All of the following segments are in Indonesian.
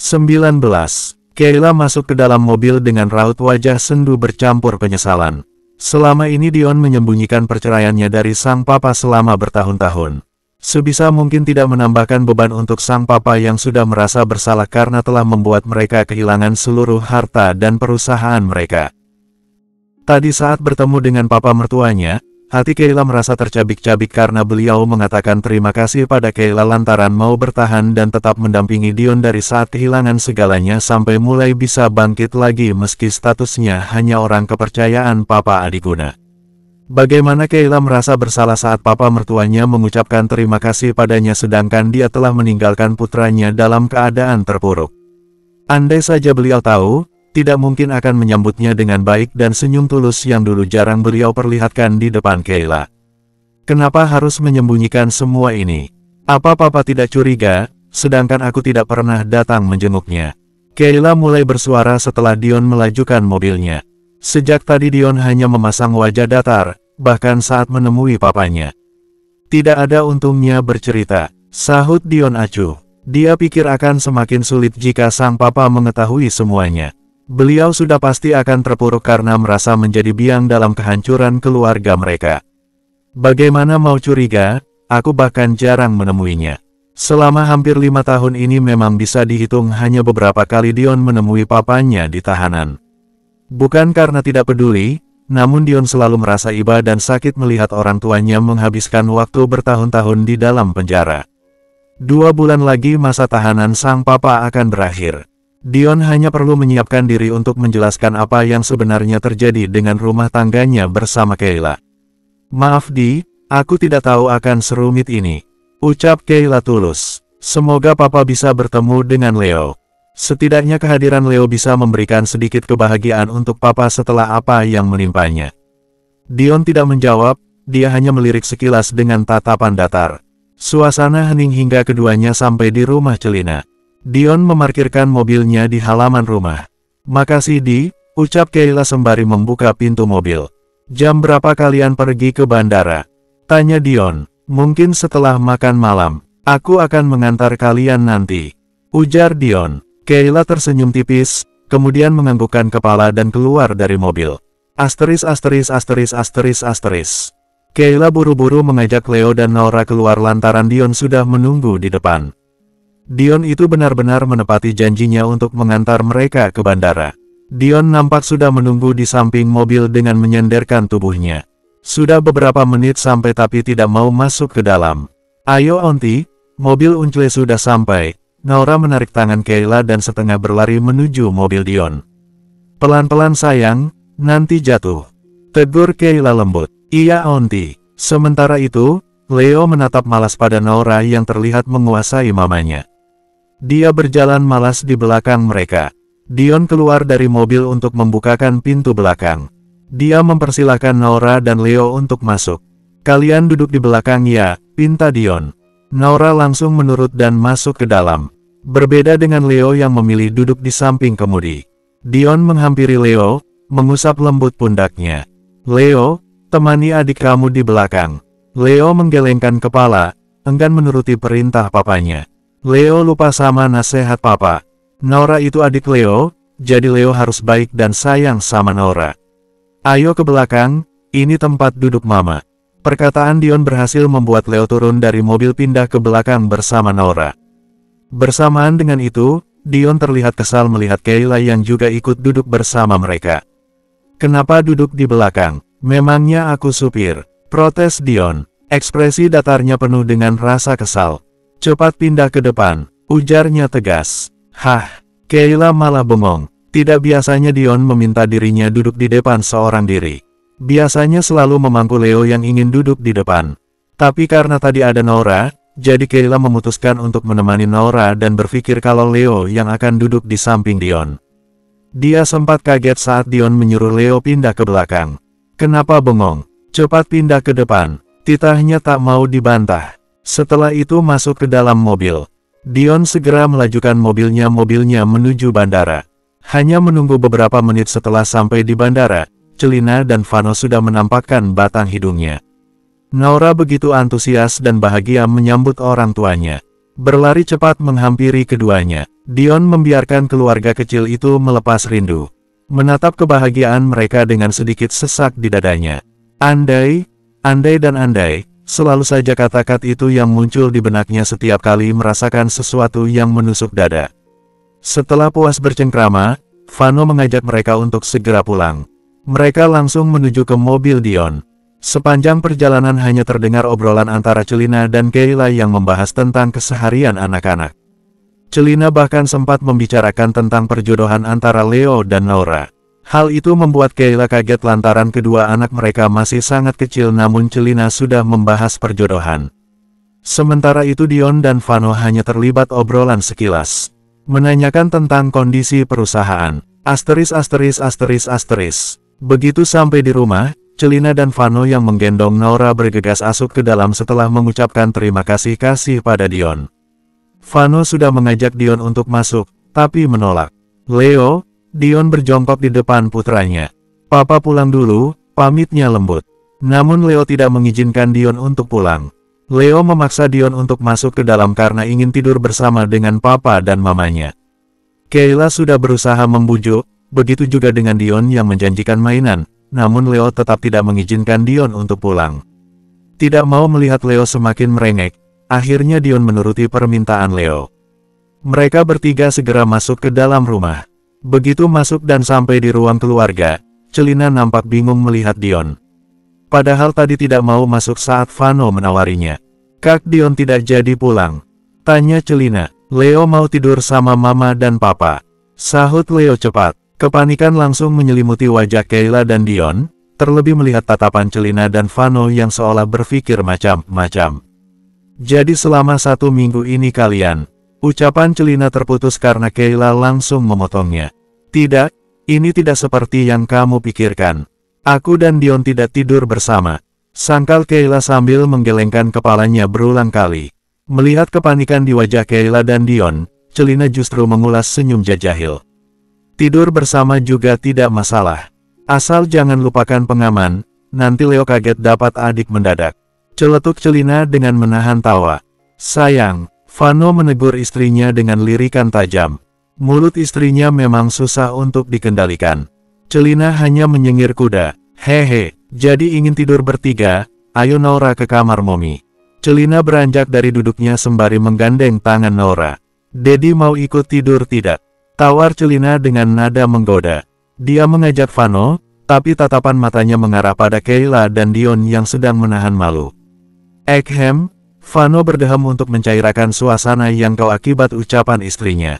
19. Kayla masuk ke dalam mobil dengan raut wajah sendu bercampur penyesalan. Selama ini Dion menyembunyikan perceraiannya dari sang papa selama bertahun-tahun. Sebisa mungkin tidak menambahkan beban untuk sang papa yang sudah merasa bersalah karena telah membuat mereka kehilangan seluruh harta dan perusahaan mereka. Tadi saat bertemu dengan papa mertuanya, hati Kayla merasa tercabik-cabik karena beliau mengatakan terima kasih pada Kayla lantaran mau bertahan dan tetap mendampingi Dion dari saat kehilangan segalanya sampai mulai bisa bangkit lagi meski statusnya hanya orang kepercayaan papa adiguna. Bagaimana Kayla merasa bersalah saat papa mertuanya mengucapkan terima kasih padanya sedangkan dia telah meninggalkan putranya dalam keadaan terpuruk. Andai saja beliau tahu, tidak mungkin akan menyambutnya dengan baik dan senyum tulus yang dulu jarang beliau perlihatkan di depan Kayla. Kenapa harus menyembunyikan semua ini? Apa papa tidak curiga, sedangkan aku tidak pernah datang menjenguknya? Kayla mulai bersuara setelah Dion melajukan mobilnya. Sejak tadi Dion hanya memasang wajah datar, bahkan saat menemui papanya. Tidak ada untungnya bercerita, sahut Dion acuh. Dia pikir akan semakin sulit jika sang papa mengetahui semuanya. Beliau sudah pasti akan terpuruk karena merasa menjadi biang dalam kehancuran keluarga mereka. Bagaimana mau curiga, aku bahkan jarang menemuinya. Selama hampir 5 tahun ini memang bisa dihitung hanya beberapa kali Dion menemui papanya di tahanan. Bukan karena tidak peduli, namun Dion selalu merasa iba dan sakit melihat orang tuanya menghabiskan waktu bertahun-tahun di dalam penjara. 2 bulan lagi masa tahanan sang papa akan berakhir. Dion hanya perlu menyiapkan diri untuk menjelaskan apa yang sebenarnya terjadi dengan rumah tangganya bersama Kayla. Maaf Di, aku tidak tahu akan serumit ini, ucap Kayla tulus. Semoga papa bisa bertemu dengan Leo. Setidaknya kehadiran Leo bisa memberikan sedikit kebahagiaan untuk papa setelah apa yang menimpanya. Dion tidak menjawab, dia hanya melirik sekilas dengan tatapan datar. Suasana hening hingga keduanya sampai di rumah Celina. Dion memarkirkan mobilnya di halaman rumah. Makasih Di, ucap Kayla sembari membuka pintu mobil. Jam berapa kalian pergi ke bandara? Tanya Dion. Mungkin setelah makan malam. Aku akan mengantar kalian nanti, ujar Dion. Kayla tersenyum tipis, kemudian menganggukkan kepala dan keluar dari mobil. Asteris. Kayla buru-buru mengajak Leo dan Nora keluar lantaran Dion sudah menunggu di depan. Dion itu benar-benar menepati janjinya untuk mengantar mereka ke bandara. Dion nampak sudah menunggu di samping mobil dengan menyenderkan tubuhnya. Sudah beberapa menit sampai tapi tidak mau masuk ke dalam. Ayo Onti, mobil Uncle sudah sampai. Nora menarik tangan Kayla dan setengah berlari menuju mobil Dion. Pelan-pelan sayang, nanti jatuh, tegur Kayla lembut. Iya Onti. Sementara itu, Leo menatap malas pada Nora yang terlihat menguasai mamanya. Dia berjalan malas di belakang mereka. Dion keluar dari mobil untuk membukakan pintu belakang. Dia mempersilahkan Nora dan Leo untuk masuk. Kalian duduk di belakang ya, pinta Dion. Nora langsung menurut dan masuk ke dalam. Berbeda dengan Leo yang memilih duduk di samping kemudi. Dion menghampiri Leo, mengusap lembut pundaknya. Leo, temani adik kamu di belakang. Leo menggelengkan kepala, enggan menuruti perintah papanya. Leo lupa sama nasihat papa. Nora itu adik Leo, jadi Leo harus baik dan sayang sama Nora. Ayo ke belakang, ini tempat duduk mama. Perkataan Dion berhasil membuat Leo turun dari mobil pindah ke belakang bersama Nora. Bersamaan dengan itu, Dion terlihat kesal melihat Kayla yang juga ikut duduk bersama mereka. Kenapa duduk di belakang? Memangnya aku supir? Protes Dion. Ekspresi datarnya penuh dengan rasa kesal. Cepat pindah ke depan, ujarnya tegas. Hah, Kayla malah bengong. Tidak biasanya Dion meminta dirinya duduk di depan seorang diri. Biasanya selalu memangku Leo yang ingin duduk di depan. Tapi karena tadi ada Nora, jadi Kayla memutuskan untuk menemani Nora dan berpikir kalau Leo yang akan duduk di samping Dion. Dia sempat kaget saat Dion menyuruh Leo pindah ke belakang. Kenapa bengong? Cepat pindah ke depan. Titahnya tak mau dibantah. Setelah itu masuk ke dalam mobil. Dion segera melajukan mobilnya menuju bandara. Hanya menunggu beberapa menit setelah sampai di bandara, Celina dan Vano sudah menampakkan batang hidungnya. Nora begitu antusias dan bahagia menyambut orang tuanya. Berlari cepat menghampiri keduanya. Dion membiarkan keluarga kecil itu melepas rindu. Menatap kebahagiaan mereka dengan sedikit sesak di dadanya. Andai, selalu saja kata-kata itu yang muncul di benaknya setiap kali merasakan sesuatu yang menusuk dada. Setelah puas bercengkrama, Vano mengajak mereka untuk segera pulang. Mereka langsung menuju ke mobil Dion. Sepanjang perjalanan hanya terdengar obrolan antara Celina dan Kayla yang membahas tentang keseharian anak-anak. Celina bahkan sempat membicarakan tentang perjodohan antara Leo dan Nora. Hal itu membuat Kayla kaget lantaran kedua anak mereka masih sangat kecil, namun Celina sudah membahas perjodohan. Sementara itu Dion dan Vano hanya terlibat obrolan sekilas. Menanyakan tentang kondisi perusahaan. Begitu sampai di rumah, Celina dan Vano yang menggendong Nora bergegas masuk ke dalam setelah mengucapkan terima kasih pada Dion. Vano sudah mengajak Dion untuk masuk, tapi menolak. Leo, Dion berjongkok di depan putranya. Papa pulang dulu, pamitnya lembut. Namun Leo tidak mengizinkan Dion untuk pulang. Leo memaksa Dion untuk masuk ke dalam karena ingin tidur bersama dengan papa dan mamanya. Kayla sudah berusaha membujuk, begitu juga dengan Dion yang menjanjikan mainan, namun Leo tetap tidak mengizinkan Dion untuk pulang. Tidak mau melihat Leo semakin merengek, akhirnya Dion menuruti permintaan Leo. Mereka bertiga segera masuk ke dalam rumah. Begitu masuk dan sampai di ruang keluarga, Celina nampak bingung melihat Dion. Padahal tadi tidak mau masuk saat Vano menawarinya. Kak, Dion tidak jadi pulang? Tanya Celina. Leo mau tidur sama mama dan papa. Sahut Leo cepat. Kepanikan langsung menyelimuti wajah Kayla dan Dion, terlebih melihat tatapan Celina dan Vano yang seolah berpikir macam-macam. Jadi selama 1 minggu ini kalian... Ucapan Celina terputus karena Kayla langsung memotongnya. Tidak, ini tidak seperti yang kamu pikirkan. Aku dan Dion tidak tidur bersama. Sangkal Kayla sambil menggelengkan kepalanya berulang kali. Melihat kepanikan di wajah Kayla dan Dion, Celina justru mengulas senyum jahil. Tidur bersama juga tidak masalah. Asal jangan lupakan pengaman, nanti Leo kaget dapat adik mendadak. Celetuk Celina dengan menahan tawa. Sayang, Vano menegur istrinya dengan lirikan tajam. Mulut istrinya memang susah untuk dikendalikan. Celina hanya menyengir kuda. Hehe, jadi ingin tidur bertiga? Ayo Nora ke kamar Momi. Celina beranjak dari duduknya sembari menggandeng tangan Nora. Dedi mau ikut tidur tidak? Tawar Celina dengan nada menggoda. Dia mengajak Vano, tapi tatapan matanya mengarah pada Kayla dan Dion yang sedang menahan malu. Ekhem, Vano berdeham untuk mencairkan suasana yang kau akibat ucapan istrinya.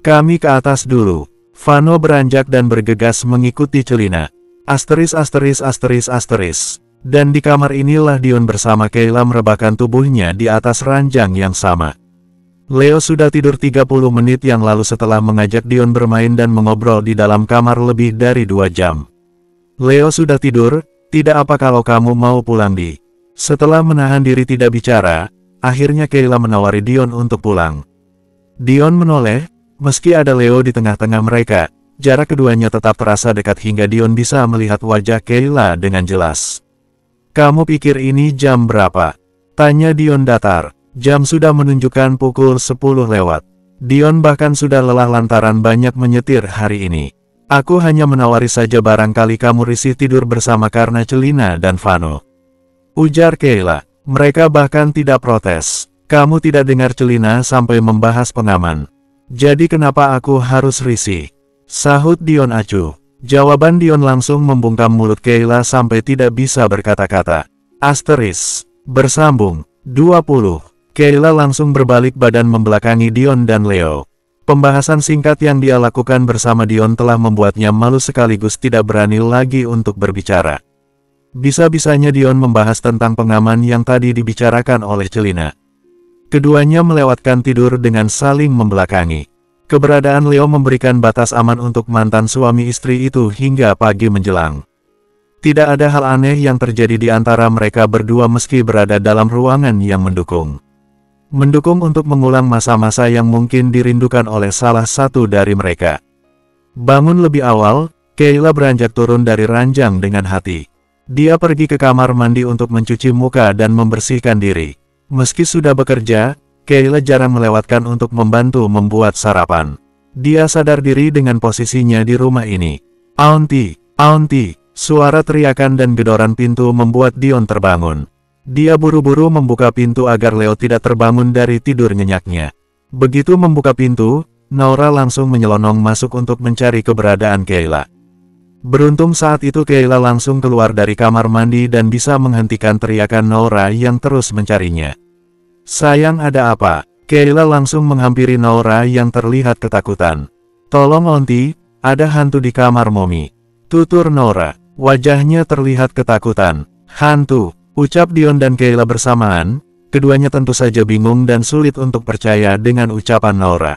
Kami ke atas dulu. Vano beranjak dan bergegas mengikuti Celina. Dan di kamar inilah Dion bersama Kayla merebahkan tubuhnya di atas ranjang yang sama. Leo sudah tidur 30 menit yang lalu setelah mengajak Dion bermain dan mengobrol di dalam kamar lebih dari 2 jam. Leo sudah tidur, tidak apa kalau kamu mau pulang Di. Setelah menahan diri tidak bicara, akhirnya Kayla menawari Dion untuk pulang. Dion menoleh, meski ada Leo di tengah-tengah mereka, jarak keduanya tetap terasa dekat hingga Dion bisa melihat wajah Kayla dengan jelas. Kamu pikir ini jam berapa? Tanya Dion datar. Jam sudah menunjukkan pukul 10 lewat. Dion bahkan sudah lelah lantaran banyak menyetir hari ini. Aku hanya menawari saja barangkali kamu risih tidur bersama karena Celina dan Vano. Ujar Kayla. Mereka bahkan tidak protes. Kamu tidak dengar Celina sampai membahas pengaman. Jadi kenapa aku harus risih? Sahut Dion acuh. Jawaban Dion langsung membungkam mulut Kayla sampai tidak bisa berkata-kata. Bersambung. 20. Kayla langsung berbalik badan membelakangi Dion dan Leo. Pembahasan singkat yang dia lakukan bersama Dion telah membuatnya malu sekaligus tidak berani lagi untuk berbicara. Bisa-bisanya Dion membahas tentang pengaman yang tadi dibicarakan oleh Celina. Keduanya melewatkan tidur dengan saling membelakangi. Keberadaan Leo memberikan batas aman untuk mantan suami istri itu hingga pagi menjelang. Tidak ada hal aneh yang terjadi di antara mereka berdua meski berada dalam ruangan yang mendukung. Mendukung untuk mengulang masa-masa yang mungkin dirindukan oleh salah satu dari mereka. Bangun lebih awal, Kayla beranjak turun dari ranjang dengan hati. Dia pergi ke kamar mandi untuk mencuci muka dan membersihkan diri. Meski sudah bekerja, Kayla jarang melewatkan untuk membantu membuat sarapan. Dia sadar diri dengan posisinya di rumah ini. Auntie, Auntie, suara teriakan dan gedoran pintu membuat Dion terbangun. Dia buru-buru membuka pintu agar Leo tidak terbangun dari tidur nyenyaknya. Begitu membuka pintu, Nora langsung menyelonong masuk untuk mencari keberadaan Kayla. Beruntung saat itu Kayla langsung keluar dari kamar mandi dan bisa menghentikan teriakan Nora yang terus mencarinya. Sayang, ada apa? Kayla langsung menghampiri Nora yang terlihat ketakutan. Tolong Auntie, ada hantu di kamar Mommy. Tutur Nora, wajahnya terlihat ketakutan. Hantu, ucap Dion dan Kayla bersamaan. Keduanya tentu saja bingung dan sulit untuk percaya dengan ucapan Nora.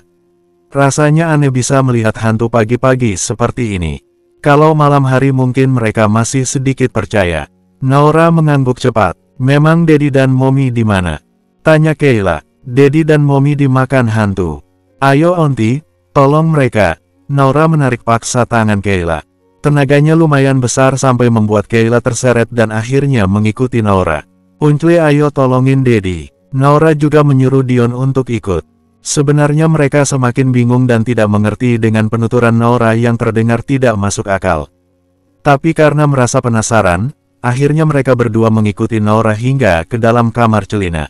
Rasanya aneh bisa melihat hantu pagi-pagi seperti ini. Kalau malam hari mungkin mereka masih sedikit percaya. Nora mengangguk cepat. Memang Daddy dan Mommy di mana? Tanya Kayla. Daddy dan Mommy dimakan hantu. Ayo Auntie, tolong mereka. Nora menarik paksa tangan Kayla. Tenaganya lumayan besar sampai membuat Kayla terseret dan akhirnya mengikuti Nora. Uncle, ayo tolongin Daddy. Nora juga menyuruh Dion untuk ikut. Sebenarnya mereka semakin bingung dan tidak mengerti dengan penuturan Nora yang terdengar tidak masuk akal. Tapi karena merasa penasaran, akhirnya mereka berdua mengikuti Nora hingga ke dalam kamar Celina.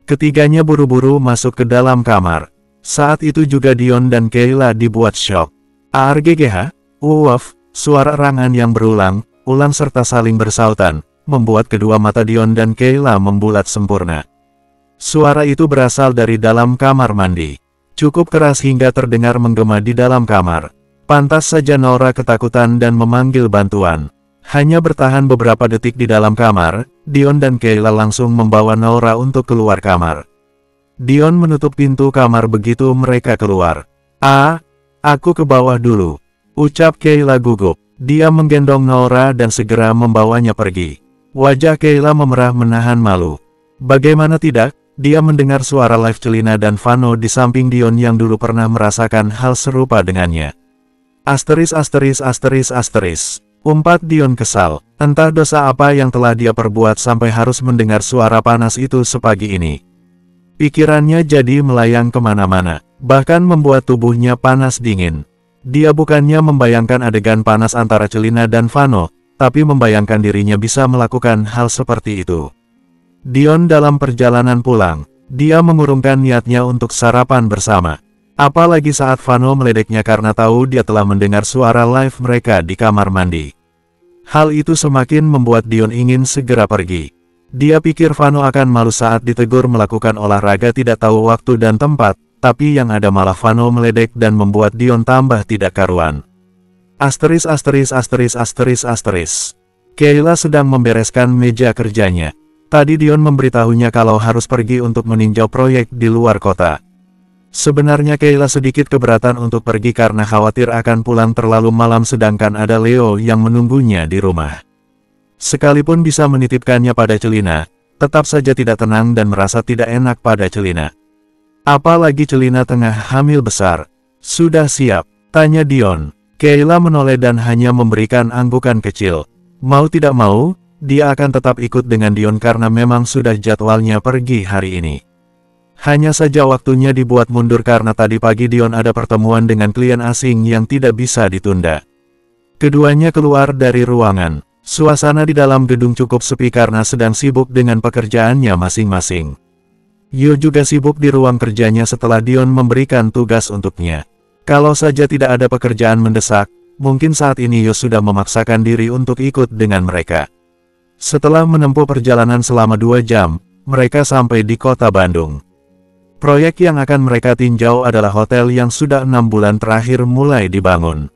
Ketiganya buru-buru masuk ke dalam kamar. Saat itu juga Dion dan Kayla dibuat syok. ARGGH, uwaf, suara erangan yang berulang-ulang serta saling bersautan, membuat kedua mata Dion dan Kayla membulat sempurna. Suara itu berasal dari dalam kamar mandi. Cukup keras hingga terdengar menggema di dalam kamar. Pantas saja Nora ketakutan dan memanggil bantuan. Hanya bertahan beberapa detik di dalam kamar, Dion dan Kayla langsung membawa Nora untuk keluar kamar. Dion menutup pintu kamar begitu mereka keluar. Aku ke bawah dulu, ucap Kayla gugup. Dia menggendong Nora dan segera membawanya pergi. Wajah Kayla memerah menahan malu. Bagaimana tidak? Dia mendengar suara live Celina dan Vano di samping Dion yang dulu pernah merasakan hal serupa dengannya. Umpat Dion kesal. Entah dosa apa yang telah dia perbuat sampai harus mendengar suara panas itu sepagi ini. Pikirannya jadi melayang kemana-mana, bahkan membuat tubuhnya panas dingin. Dia bukannya membayangkan adegan panas antara Celina dan Vano, tapi membayangkan dirinya bisa melakukan hal seperti itu. Dion dalam perjalanan pulang, dia mengurungkan niatnya untuk sarapan bersama. Apalagi saat Vano meledeknya karena tahu dia telah mendengar suara live mereka di kamar mandi. Hal itu semakin membuat Dion ingin segera pergi. Dia pikir Vano akan malu saat ditegur melakukan olahraga tidak tahu waktu dan tempat, tapi yang ada malah Vano meledek dan membuat Dion tambah tidak karuan. Kayla sedang membereskan meja kerjanya. Tadi Dion memberitahunya kalau harus pergi untuk meninjau proyek di luar kota. Sebenarnya Kayla sedikit keberatan untuk pergi karena khawatir akan pulang terlalu malam sedangkan ada Leo yang menunggunya di rumah. Sekalipun bisa menitipkannya pada Celina, tetap saja tidak tenang dan merasa tidak enak pada Celina. Apalagi Celina tengah hamil besar. Sudah siap? Tanya Dion. Kayla menoleh dan hanya memberikan anggukan kecil. Mau tidak mau, dia akan tetap ikut dengan Dion karena memang sudah jadwalnya pergi hari ini. Hanya saja waktunya dibuat mundur karena tadi pagi Dion ada pertemuan dengan klien asing yang tidak bisa ditunda. Keduanya keluar dari ruangan. Suasana di dalam gedung cukup sepi karena sedang sibuk dengan pekerjaannya masing-masing. Yo juga sibuk di ruang kerjanya setelah Dion memberikan tugas untuknya. Kalau saja tidak ada pekerjaan mendesak, mungkin saat ini Yo sudah memaksakan diri untuk ikut dengan mereka. Setelah menempuh perjalanan selama 2 jam, mereka sampai di kota Bandung. Proyek yang akan mereka tinjau adalah hotel yang sudah 6 bulan terakhir mulai dibangun.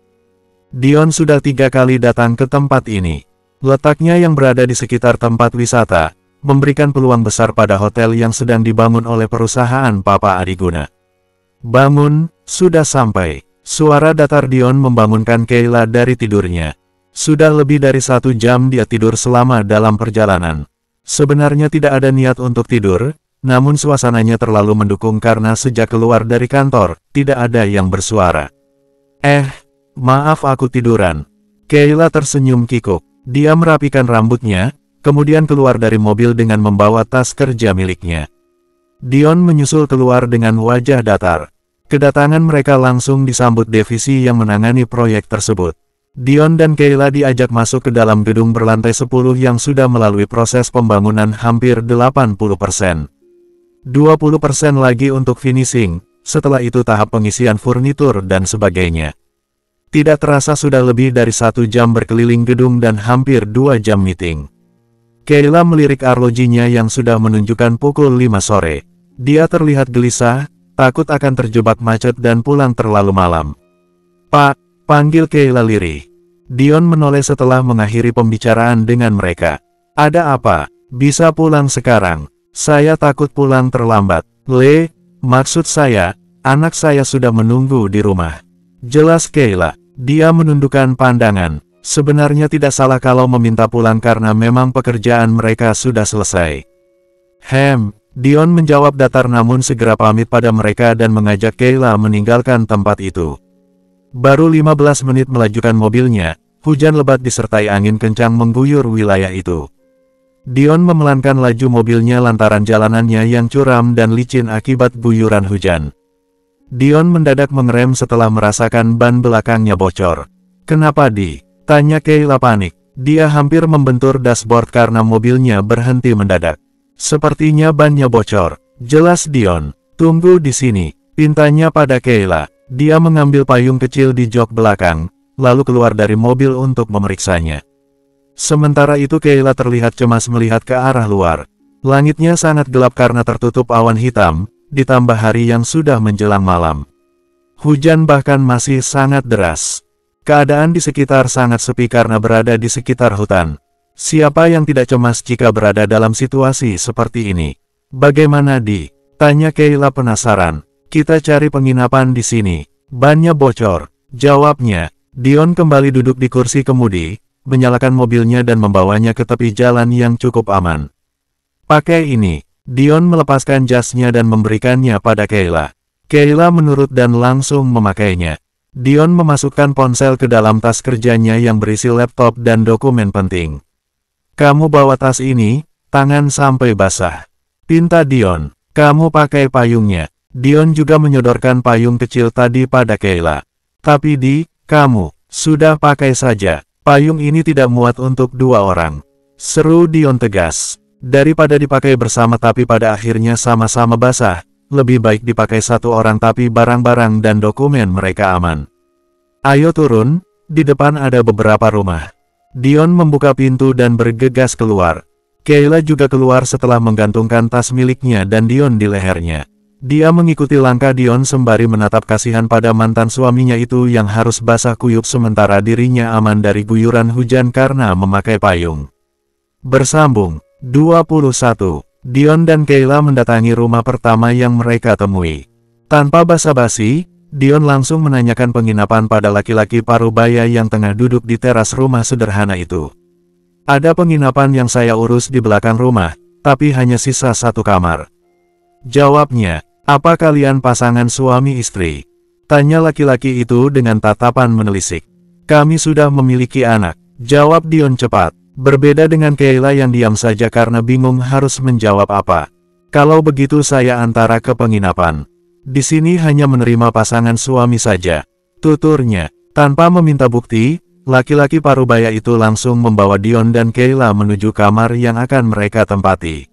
Dion sudah 3 kali datang ke tempat ini. Letaknya yang berada di sekitar tempat wisata, memberikan peluang besar pada hotel yang sedang dibangun oleh perusahaan Papa Adiguna. Bangun, sudah sampai. Suara datar Dion membangunkan Kayla dari tidurnya. Sudah lebih dari 1 jam dia tidur selama dalam perjalanan. Sebenarnya tidak ada niat untuk tidur, namun suasananya terlalu mendukung karena sejak keluar dari kantor, tidak ada yang bersuara. Maaf aku tiduran. Kayla tersenyum kikuk. Dia merapikan rambutnya, kemudian keluar dari mobil dengan membawa tas kerja miliknya. Dion menyusul keluar dengan wajah datar. Kedatangan mereka langsung disambut divisi yang menangani proyek tersebut. Dion dan Kayla diajak masuk ke dalam gedung berlantai 10 yang sudah melalui proses pembangunan hampir 80%. 20% lagi untuk finishing, setelah itu tahap pengisian furnitur dan sebagainya. Tidak terasa sudah lebih dari 1 jam berkeliling gedung dan hampir 2 jam meeting. Kayla melirik arlojinya yang sudah menunjukkan pukul 5 sore. Dia terlihat gelisah, takut akan terjebak macet dan pulang terlalu malam. "Pak," panggil Kayla lirih. Dion menoleh setelah mengakhiri pembicaraan dengan mereka. "Ada apa? Bisa pulang sekarang? Saya takut pulang terlambat." Maksud saya, anak saya sudah menunggu di rumah." Jelas Kayla. Dia menundukkan pandangan. Sebenarnya tidak salah kalau meminta pulang karena memang pekerjaan mereka sudah selesai. Dion menjawab datar namun segera pamit pada mereka dan mengajak Kayla meninggalkan tempat itu. Baru 15 menit melajukan mobilnya, hujan lebat disertai angin kencang mengguyur wilayah itu. Dion memelankan laju mobilnya lantaran jalanannya yang curam dan licin akibat guyuran hujan. Dion mendadak mengerem setelah merasakan ban belakangnya bocor. "Kenapa tanya Kayla panik. Dia hampir membentur dashboard karena mobilnya berhenti mendadak. "Sepertinya bannya bocor," jelas Dion. "Tunggu di sini," pintanya pada Kayla. Dia mengambil payung kecil di jok belakang, lalu keluar dari mobil untuk memeriksanya. Sementara itu Kayla terlihat cemas melihat ke arah luar. Langitnya sangat gelap karena tertutup awan hitam, ditambah hari yang sudah menjelang malam. Hujan bahkan masih sangat deras. Keadaan di sekitar sangat sepi karena berada di sekitar hutan. Siapa yang tidak cemas jika berada dalam situasi seperti ini? "Bagaimana tanya Kayla penasaran. "Kita cari penginapan di sini. Bannya bocor," jawabnya. Dion kembali duduk di kursi kemudi, menyalakan mobilnya dan membawanya ke tepi jalan yang cukup aman. "Pakai ini." Dion melepaskan jasnya dan memberikannya pada Kayla. Kayla menurut dan langsung memakainya. Dion memasukkan ponsel ke dalam tas kerjanya yang berisi laptop dan dokumen penting. "Kamu bawa tas ini, tangan sampai basah," pinta Dion. "Kamu pakai payungnya." Dion juga menyodorkan payung kecil tadi pada Kayla. "Tapi kamu sudah pakai saja. Payung ini tidak muat untuk 2 orang. Seru Dion tegas. "Daripada dipakai bersama tapi pada akhirnya sama-sama basah, lebih baik dipakai 1 orang tapi barang-barang dan dokumen mereka aman. Ayo turun, di depan ada beberapa rumah." Dion membuka pintu dan bergegas keluar. Kayla juga keluar setelah menggantungkan tas miliknya dan Dion di lehernya. Dia mengikuti langkah Dion sembari menatap kasihan pada mantan suaminya itu yang harus basah kuyup sementara dirinya aman dari guyuran hujan karena memakai payung. Bersambung 21. Dion dan Kayla mendatangi rumah pertama yang mereka temui. Tanpa basa-basi, Dion langsung menanyakan penginapan pada laki-laki parubaya yang tengah duduk di teras rumah sederhana itu. "Ada penginapan yang saya urus di belakang rumah, tapi hanya sisa 1 kamar," jawabnya. "Apa kalian pasangan suami istri?" tanya laki-laki itu dengan tatapan menelisik. "Kami sudah memiliki anak," jawab Dion cepat. Berbeda dengan Kayla yang diam saja karena bingung harus menjawab apa. "Kalau begitu saya antara ke penginapan. Di sini hanya menerima pasangan suami saja," tuturnya. Tanpa meminta bukti, laki-laki parubaya itu langsung membawa Dion dan Kayla menuju kamar yang akan mereka tempati.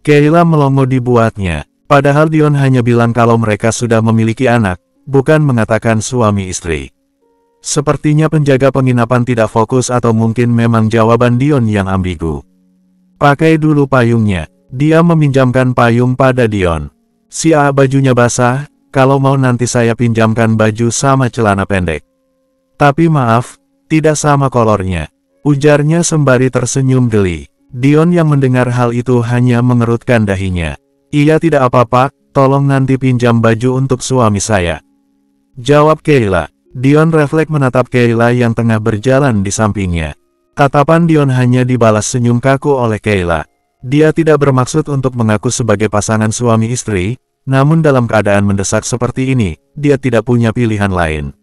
Kayla melongo dibuatnya, padahal Dion hanya bilang kalau mereka sudah memiliki anak, bukan mengatakan suami istri. Sepertinya penjaga penginapan tidak fokus atau mungkin memang jawaban Dion yang ambigu. "Pakai dulu payungnya." Dia meminjamkan payung pada Dion. Bajunya basah, kalau mau nanti saya pinjamkan baju sama celana pendek." "Tapi maaf, tidak sama kolornya," ujarnya sembari tersenyum geli. Dion yang mendengar hal itu hanya mengerutkan dahinya. "Iya tidak apa-apa, tolong nanti pinjam baju untuk suami saya," jawab Kayla. Dion refleks menatap Kayla yang tengah berjalan di sampingnya. Tatapan Dion hanya dibalas senyum kaku oleh Kayla. Dia tidak bermaksud untuk mengaku sebagai pasangan suami istri, namun dalam keadaan mendesak seperti ini, dia tidak punya pilihan lain.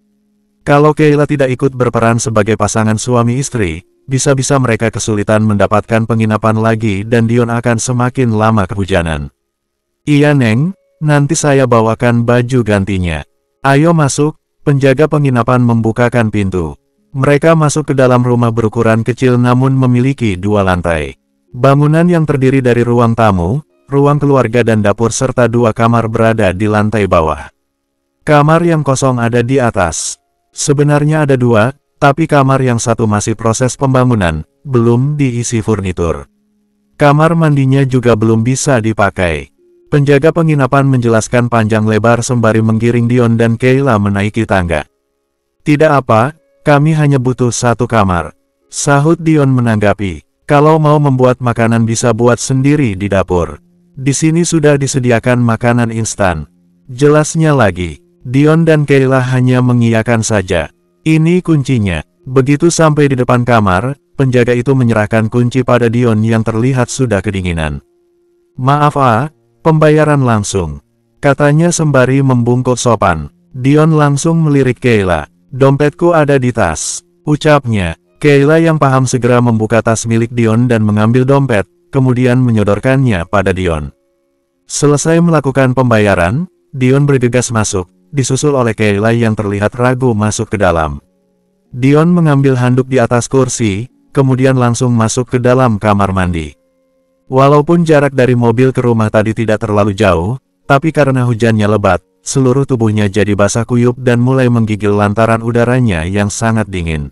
Kalau Kayla tidak ikut berperan sebagai pasangan suami istri, bisa-bisa mereka kesulitan mendapatkan penginapan lagi dan Dion akan semakin lama kehujanan. Iya Neng, nanti saya bawakan baju gantinya. Ayo masuk, penjaga penginapan membukakan pintu. Mereka masuk ke dalam rumah berukuran kecil namun memiliki 2 lantai. Bangunan yang terdiri dari ruang tamu, ruang keluarga dan dapur serta 2 kamar berada di lantai bawah. Kamar yang kosong ada di atas. Sebenarnya ada 2, tapi kamar yang satu masih proses pembangunan, belum diisi furnitur. Kamar mandinya juga belum bisa dipakai. Penjaga penginapan menjelaskan panjang lebar sembari menggiring Dion dan Kayla menaiki tangga. Tidak apa, kami hanya butuh 1 kamar. Sahut Dion menanggapi, kalau mau membuat makanan bisa buat sendiri di dapur. Di sini sudah disediakan makanan instan. Jelasnya lagi, Dion dan Kayla hanya mengiyakan saja. Ini kuncinya. Begitu sampai di depan kamar, penjaga itu menyerahkan kunci pada Dion yang terlihat sudah kedinginan. Maaf pembayaran langsung, katanya sembari membungkuk sopan. Dion langsung melirik Kayla. Dompetku ada di tas, ucapnya. Kayla yang paham segera membuka tas milik Dion dan mengambil dompet, kemudian menyodorkannya pada Dion. Selesai melakukan pembayaran, Dion bergegas masuk, disusul oleh Kayla yang terlihat ragu masuk ke dalam. Dion mengambil handuk di atas kursi, kemudian langsung masuk ke dalam kamar mandi. Walaupun jarak dari mobil ke rumah tadi tidak terlalu jauh, tapi karena hujannya lebat, seluruh tubuhnya jadi basah kuyup dan mulai menggigil lantaran udaranya yang sangat dingin.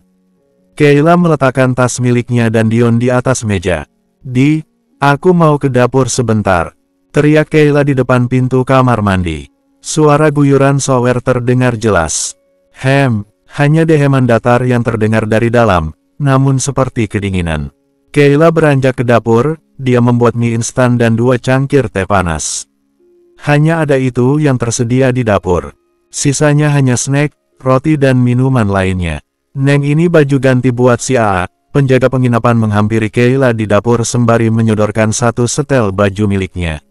Kayla meletakkan tas miliknya dan Dion di atas meja. Aku mau ke dapur sebentar, teriak Kayla di depan pintu kamar mandi. Suara guyuran shower terdengar jelas. Hanya deheman datar yang terdengar dari dalam, namun seperti kedinginan. Kayla beranjak ke dapur, dia membuat mie instan dan 2 cangkir teh panas. Hanya ada itu yang tersedia di dapur. Sisanya hanya snack, roti dan minuman lainnya. Neng, ini baju ganti buat si AA. Penjaga penginapan menghampiri Kayla di dapur sembari menyodorkan 1 setel baju miliknya.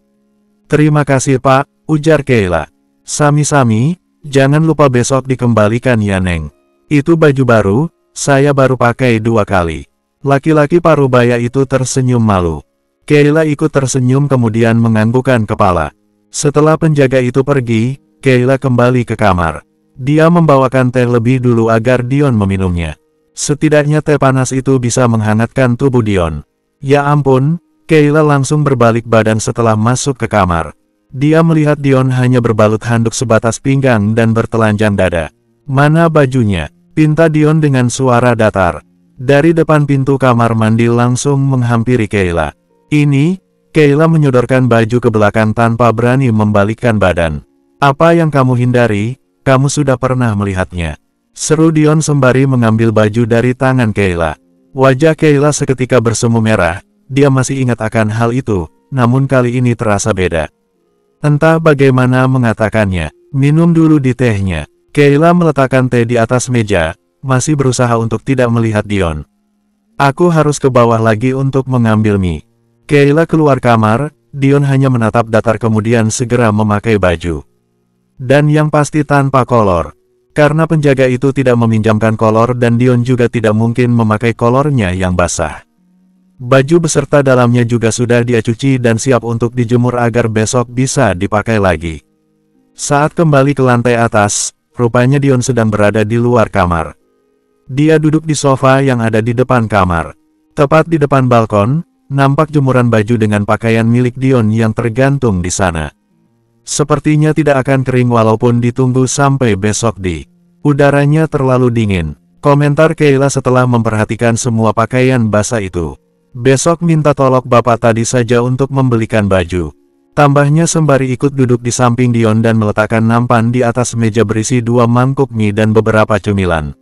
Terima kasih Pak, ujar Kayla. Sami-sami, jangan lupa besok dikembalikan ya Neng. Itu baju baru, saya baru pakai 2 kali. Laki-laki parubaya itu tersenyum malu. Kayla ikut tersenyum kemudian menganggukkan kepala. Setelah penjaga itu pergi, Kayla kembali ke kamar. Dia membawakan teh lebih dulu agar Dion meminumnya. Setidaknya teh panas itu bisa menghangatkan tubuh Dion. Ya ampun, Kayla langsung berbalik badan setelah masuk ke kamar. Dia melihat Dion hanya berbalut handuk sebatas pinggang dan bertelanjang dada. Mana bajunya? Pinta Dion dengan suara datar. Dari depan pintu kamar mandi langsung menghampiri Kayla. Kayla menyodorkan baju ke belakang tanpa berani membalikkan badan. Apa yang kamu hindari? Kamu sudah pernah melihatnya. Seru Dion sembari mengambil baju dari tangan Kayla. Wajah Kayla seketika bersemu merah. Dia masih ingat akan hal itu, namun kali ini terasa beda. Entah bagaimana mengatakannya. Minum dulu di tehnya. Kayla meletakkan teh di atas meja, masih berusaha untuk tidak melihat Dion. Aku harus ke bawah lagi untuk mengambil mie. Kayla keluar kamar, Dion hanya menatap datar kemudian segera memakai baju. Dan yang pasti tanpa kolor. Karena penjaga itu tidak meminjamkan kolor dan Dion juga tidak mungkin memakai kolornya yang basah. Baju beserta dalamnya juga sudah dia cuci dan siap untuk dijemur agar besok bisa dipakai lagi. Saat kembali ke lantai atas, rupanya Dion sedang berada di luar kamar. Dia duduk di sofa yang ada di depan kamar. Tepat di depan balkon, nampak jemuran baju dengan pakaian milik Dion yang tergantung di sana. Sepertinya tidak akan kering walaupun ditunggu sampai besok Udaranya terlalu dingin, komentar Kayla setelah memperhatikan semua pakaian basah itu. Besok minta tolong bapak tadi saja untuk membelikan baju. Tambahnya sembari ikut duduk di samping Dion dan meletakkan nampan di atas meja berisi 2 mangkuk mie dan beberapa cemilan.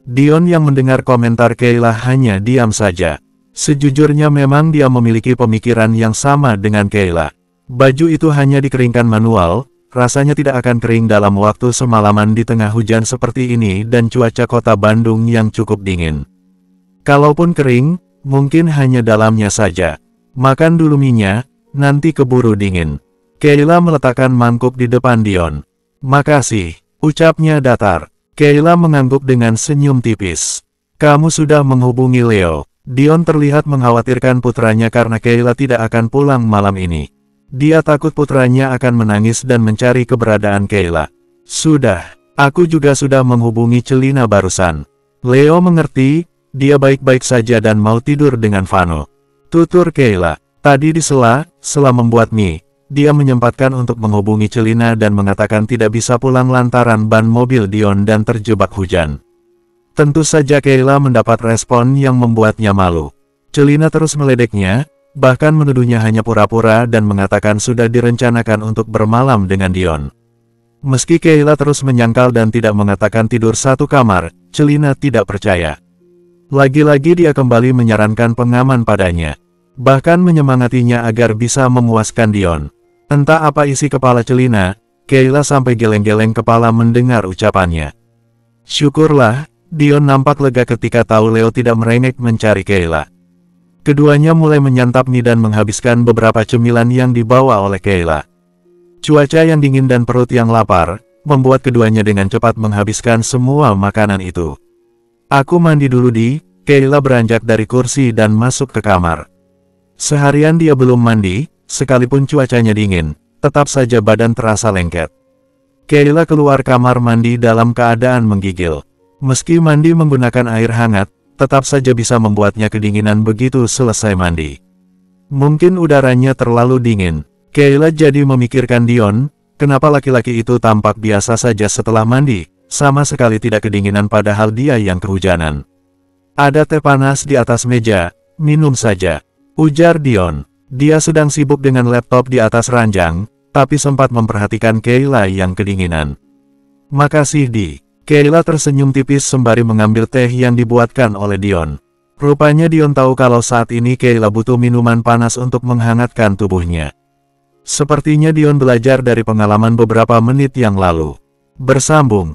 Dion yang mendengar komentar Kayla hanya diam saja. Sejujurnya memang dia memiliki pemikiran yang sama dengan Kayla. Baju itu hanya dikeringkan manual, rasanya tidak akan kering dalam waktu semalaman di tengah hujan seperti ini dan cuaca kota Bandung yang cukup dingin. Kalaupun kering, mungkin hanya dalamnya saja. Makan dulu mie-nya, nanti keburu dingin. Kayla meletakkan mangkuk di depan Dion. Makasih, ucapnya datar. Kayla mengangguk dengan senyum tipis. Kamu sudah menghubungi Leo. Dion terlihat mengkhawatirkan putranya karena Kayla tidak akan pulang malam ini. Dia takut putranya akan menangis dan mencari keberadaan Kayla. Sudah, aku juga sudah menghubungi Celina barusan. Leo mengerti, dia baik-baik saja dan mau tidur dengan Vano. Tutur Kayla. Tadi di sela membuat mie, dia menyempatkan untuk menghubungi Celina dan mengatakan tidak bisa pulang lantaran ban mobil Dion dan terjebak hujan. Tentu saja Kayla mendapat respon yang membuatnya malu. Celina terus meledeknya, bahkan menuduhnya hanya pura-pura dan mengatakan sudah direncanakan untuk bermalam dengan Dion. Meski Kayla terus menyangkal dan tidak mengatakan tidur satu kamar, Celina tidak percaya. Lagi-lagi dia kembali menyarankan pengaman padanya. Bahkan menyemangatinya agar bisa memuaskan Dion. Entah apa isi kepala Celina, Kayla sampai geleng-geleng kepala mendengar ucapannya. Syukurlah, Dion nampak lega ketika tahu Leo tidak merengek mencari Kayla. Keduanya mulai menyantap mie dan menghabiskan beberapa cemilan yang dibawa oleh Kayla. Cuaca yang dingin dan perut yang lapar, membuat keduanya dengan cepat menghabiskan semua makanan itu. Aku mandi dulu di, Kayla beranjak dari kursi dan masuk ke kamar. Seharian dia belum mandi, sekalipun cuacanya dingin, tetap saja badan terasa lengket. Kayla keluar kamar mandi dalam keadaan menggigil. Meski mandi menggunakan air hangat, tetap saja bisa membuatnya kedinginan begitu selesai mandi. Mungkin udaranya terlalu dingin. Kayla jadi memikirkan Dion, kenapa laki-laki itu tampak biasa saja setelah mandi, sama sekali tidak kedinginan padahal dia yang kehujanan. Ada teh panas di atas meja, minum saja, ujar Dion. Dia sedang sibuk dengan laptop di atas ranjang, tapi sempat memperhatikan Kayla yang kedinginan. Makasih Di. Kayla tersenyum tipis sembari mengambil teh yang dibuatkan oleh Dion. Rupanya Dion tahu kalau saat ini Kayla butuh minuman panas untuk menghangatkan tubuhnya. Sepertinya Dion belajar dari pengalaman beberapa menit yang lalu. Bersambung.